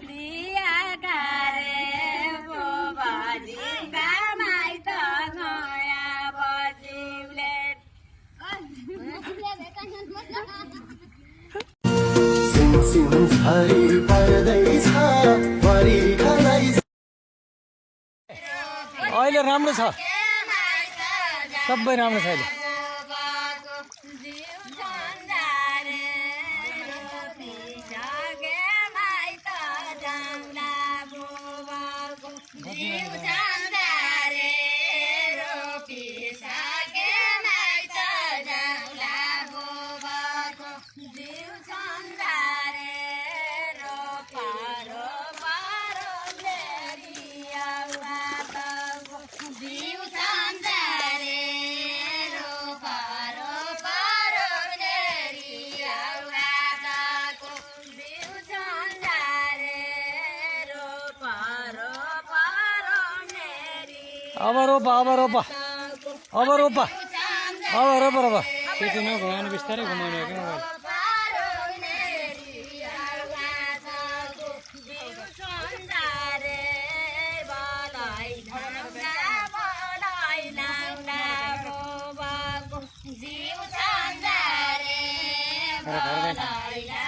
दिया गारे बाजी गामाई त नया बजिले अहिले राम्रो छ सबै राम्रो छ अहिले अब रोपा अब रोपा अब रोपा अब रोपा रोपा त्यति न घुमाउनु बिस्तारै घुमाउने हो क्या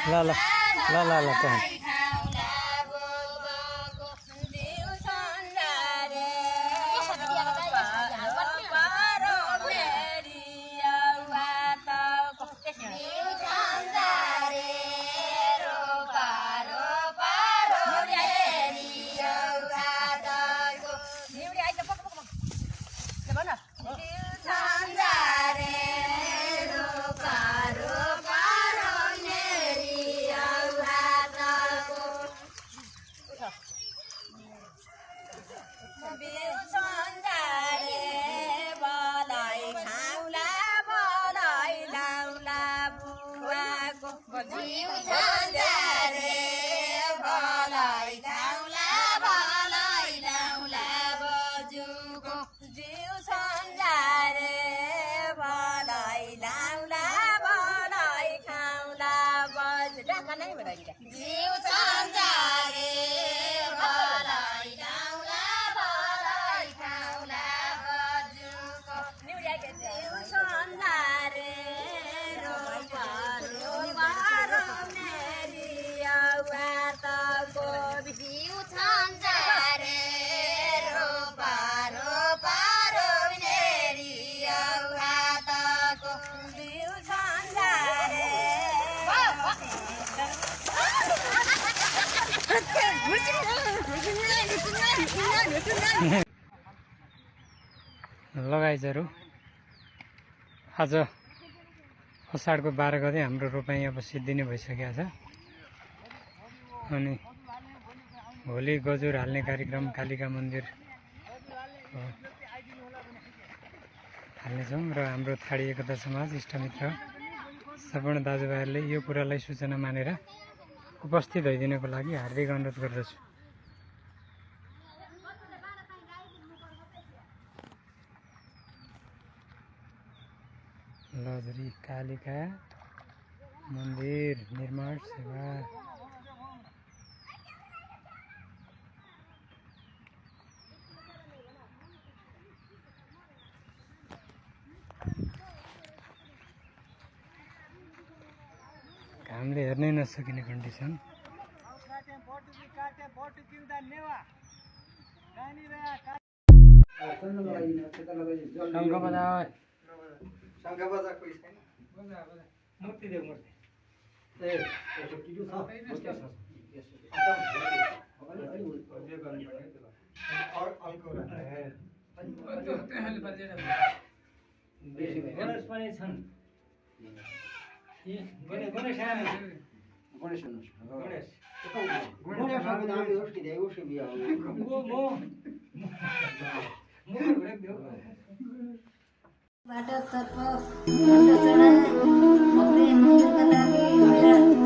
ल ल ल ल ल लगाइजहरू आज असाढको 12 गते हाम्रो रोपाइँ अब सिद्धिने भइसकेको छ अनि भोलि गजुर हाल्ने कार्यक्रम कालिका मन्दिर हाल्नेछौँ र हाम्रो थाडी एकता समाज इष्टमित्र सम्पूर्ण दाजुभाइहरूले यो कुरालाई सूचना मानेर उपस्थित भइदिनको लागि हार्दिक अनुरोध गर्दछु। लजरी कालिका मन्दिर निर्माण सेवा घामले हेर्नै नसकिने कन्डिसन मूर्ति दे मूर्ति बाटोतर्फ मन्दिरका लागि